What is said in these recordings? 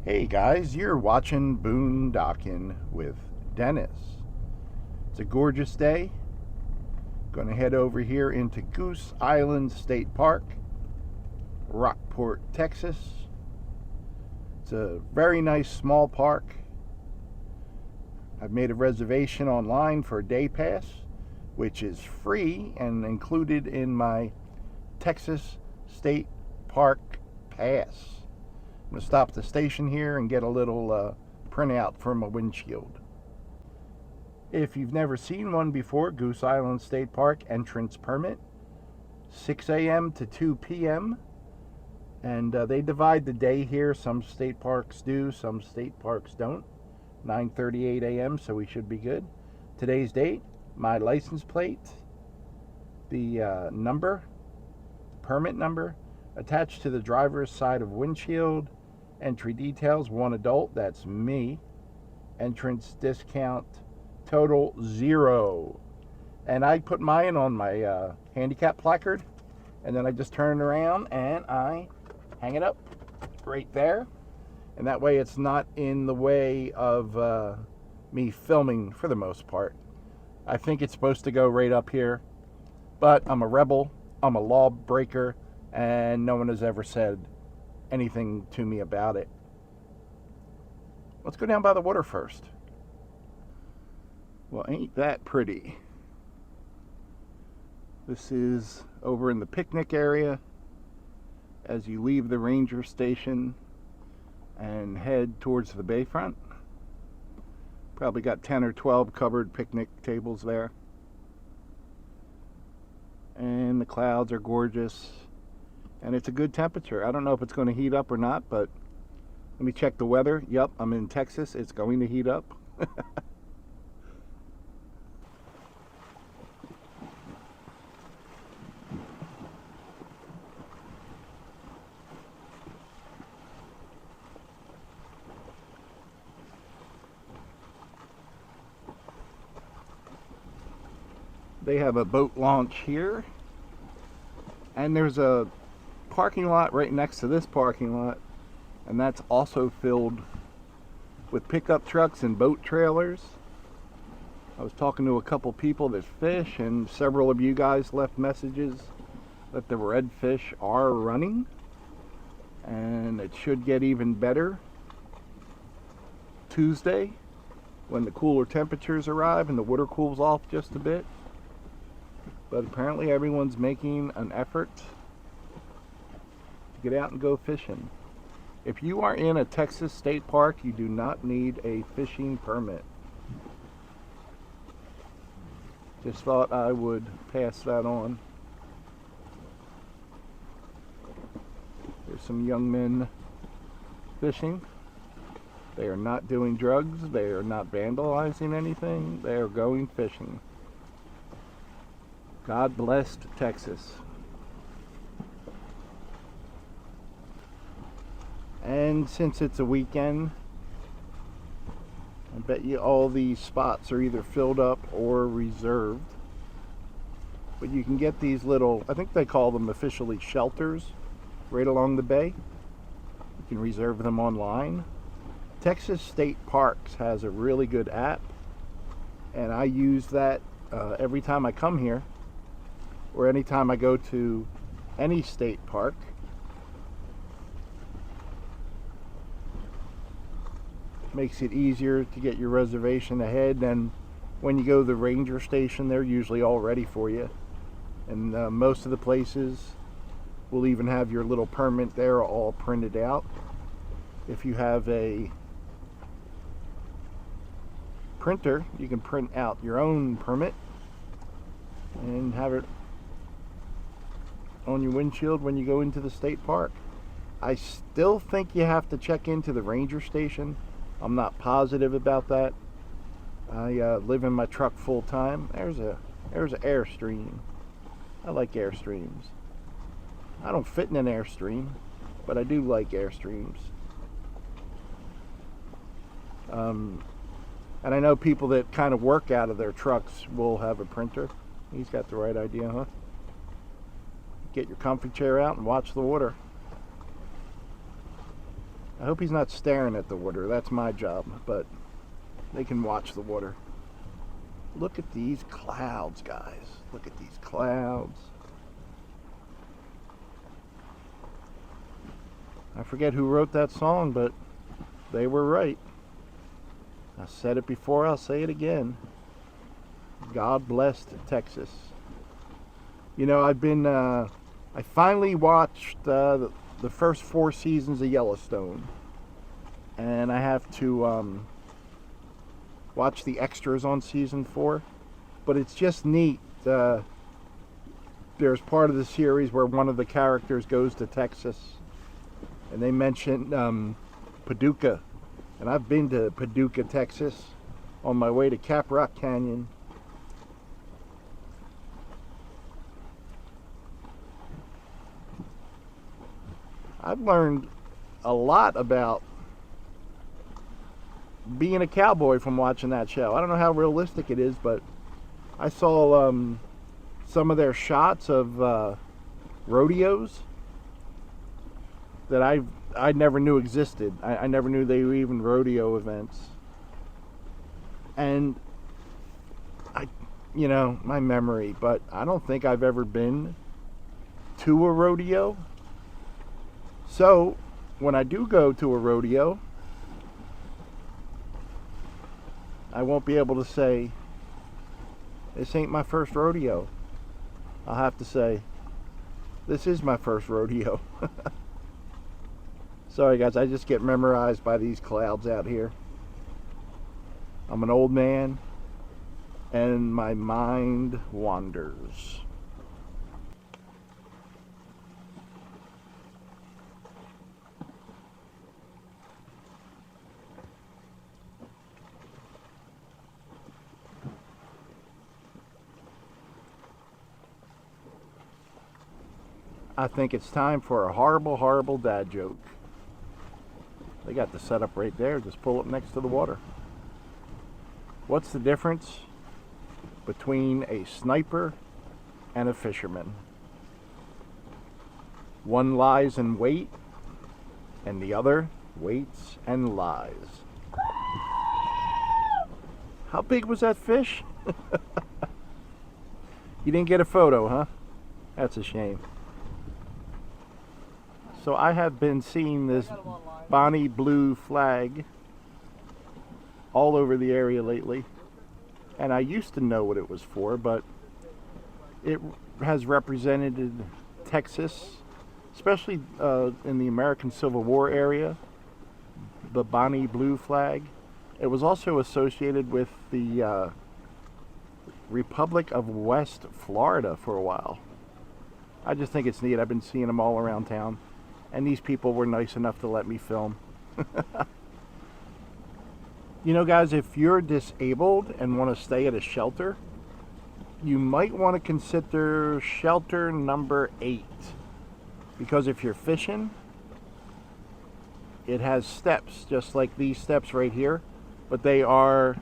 Hey guys, you're watching Boondockin' with Dennis. It's a gorgeous day. Gonna head over here into Goose Island State Park, Rockport, Texas. It's a very nice small park. I've made a reservation online for a day pass, which is free and included in my Texas State Park pass. I'm going to stop at the station here and get a little printout for my windshield. If you've never seen one before, Goose Island State Park entrance permit, 6 a.m. to 2 p.m. And they divide the day here. Some state parks do, some state parks don't. 9:38 a.m., so we should be good. Today's date, my license plate, the number, permit number, attached to the driver's side of windshield. Entry details, 1 adult, that's me. Entrance discount, total 0. And I put mine on my handicap placard, and then I just turn around and I hang it up right there. And that way it's not in the way of me filming for the most part. I think it's supposed to go right up here, but I'm a rebel, I'm a lawbreaker, and no one has ever said anything to me about it. Let's go down by the water first. Well, ain't that pretty? This is over in the picnic area as you leave the ranger station and head towards the bayfront. Probably got 10 or 12 covered picnic tables there. And the clouds are gorgeous. And it's a good temperature. I don't know if it's going to heat up or not, but let me check the weather. Yep, I'm in Texas. It's going to heat up. They have a boat launch here. And there's a parking lot right next to this parking lot, and that's also filled with pickup trucks and boat trailers. I was talking to a couple people that fish, and several of you guys left messages that the redfish are running, and it should get even better Tuesday when the cooler temperatures arrive and the water cools off just a bit. But apparently everyone's making an effort get out and go fishing. If you are in a Texas state park, you do not need a fishing permit. Just thought I would pass that on. There's some young men fishing. They are not doing drugs. They are not vandalizing anything. They are going fishing. God bless Texas. And since it's a weekend, I bet you all these spots are either filled up or reserved. But you can get these little, I think they call them officially shelters, right along the bay. You can reserve them online. Texas State Parks has a really good app, and I use that every time I come here, or anytime I go to any state park. Makes it easier to get your reservation ahead, and when you go to the ranger station, they're usually all ready for you. And most of the places will even have your little permit there all printed out. If you have a printer, you can print out your own permit and have it on your windshield when you go into the state park. I still think you have to check into the ranger station. I'm not positive about that. I live in my truck full time. There's an Airstream. I like Airstreams. I don't fit in an Airstream, but I do like Airstreams. And I know people that kind of work out of their trucks will have a printer. He's got the right idea, huh? Get your comfy chair out and watch the water. I hope he's not staring at the water. That's my job, but they can watch the water. Look at these clouds, guys. Look at these clouds. I forget who wrote that song, but they were right. I said it before, I'll say it again. God bless Texas. You know, I finally watched the first 4 seasons of Yellowstone. And I have to watch the extras on season 4. But it's just neat. There's part of the series where one of the characters goes to Texas. And they mentioned Paducah. And I've been to Paducah, Texas on my way to Caprock Canyon. I've learned a lot about being a cowboy from watching that show. I don't know how realistic it is, but I saw some of their shots of rodeos that I never knew existed. I never knew they were even rodeo events. And my memory, but I don't think I've ever been to a rodeo. So when I do go to a rodeo, I won't be able to say, this ain't my first rodeo. I'll have to say, this is my first rodeo. Sorry guys, I just get memorized by these clouds out here. I'm an old man and my mind wanders. I think it's time for a horrible, horrible dad joke. They got the setup right there. Just pull it next to the water. What's the difference between a sniper and a fisherman? One lies in wait, and the other waits and lies. How big was that fish? You didn't get a photo, huh? That's a shame. So I have been seeing this Bonnie blue flag all over the area lately, and I used to know what it was for, but it has represented Texas, especially in the American Civil War area, the Bonnie blue flag. It was also associated with the Republic of West Florida for a while. I just think it's neat. I've been seeing them all around town. And these people were nice enough to let me film. You know, guys, if you're disabled and want to stay at a shelter, you might want to consider shelter number 8. Because if you're fishing, it has steps, just like these steps right here. But they are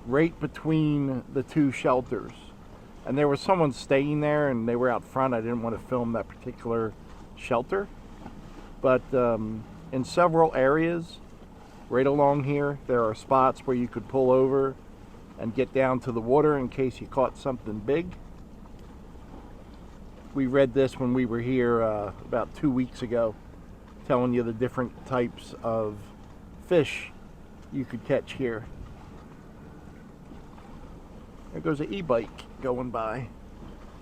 right between the 2 shelters. And there was someone staying there, and they were out front. I didn't want to film that particular shelter. But in several areas right along here, there are spots where you could pull over and get down to the water in case you caught something big. We read this when we were here about 2 weeks ago, telling you the different types of fish you could catch here. There goes an e-bike going by.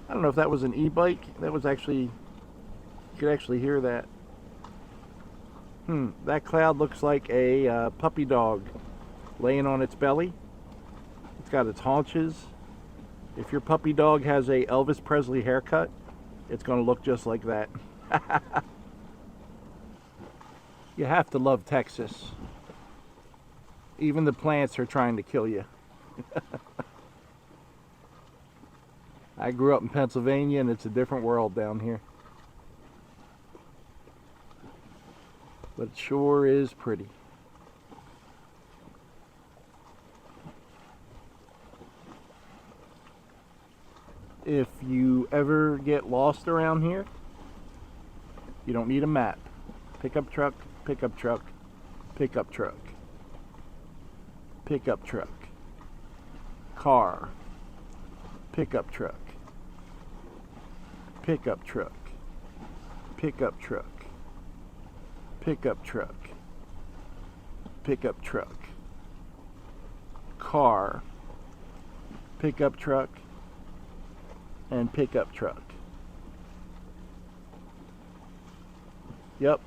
I don't know if that was an e-bike. That was actually, you could actually hear that. That cloud looks like a puppy dog laying on its belly. It's got its haunches. If your puppy dog has a Elvis Presley haircut, it's going to look just like that. You have to love Texas. Even the plants are trying to kill you. I grew up in Pennsylvania, and it's a different world down here. But it sure is pretty. If you ever get lost around here, you don't need a map. Pickup truck, pickup truck, pickup truck, car, pickup truck, pickup truck, pickup truck, pickup truck, pickup truck, car, pickup truck, and pickup truck. Yep,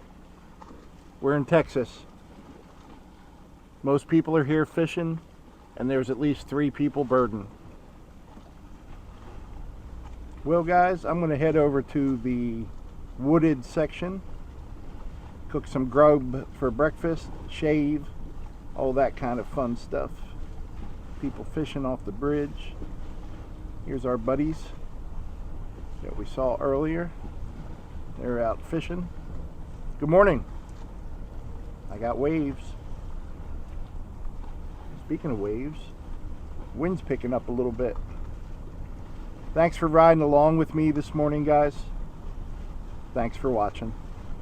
we're in Texas. Most people are here fishing, and there's at least 3 people birding. Well guys, I'm gonna head over to the wooded section, cook some grub for breakfast, shave, all that kind of fun stuff. People fishing off the bridge. Here's our buddies that we saw earlier. They're out fishing. Good morning. I got waves. Speaking of waves, wind's picking up a little bit. Thanks for riding along with me this morning, guys. Thanks for watching.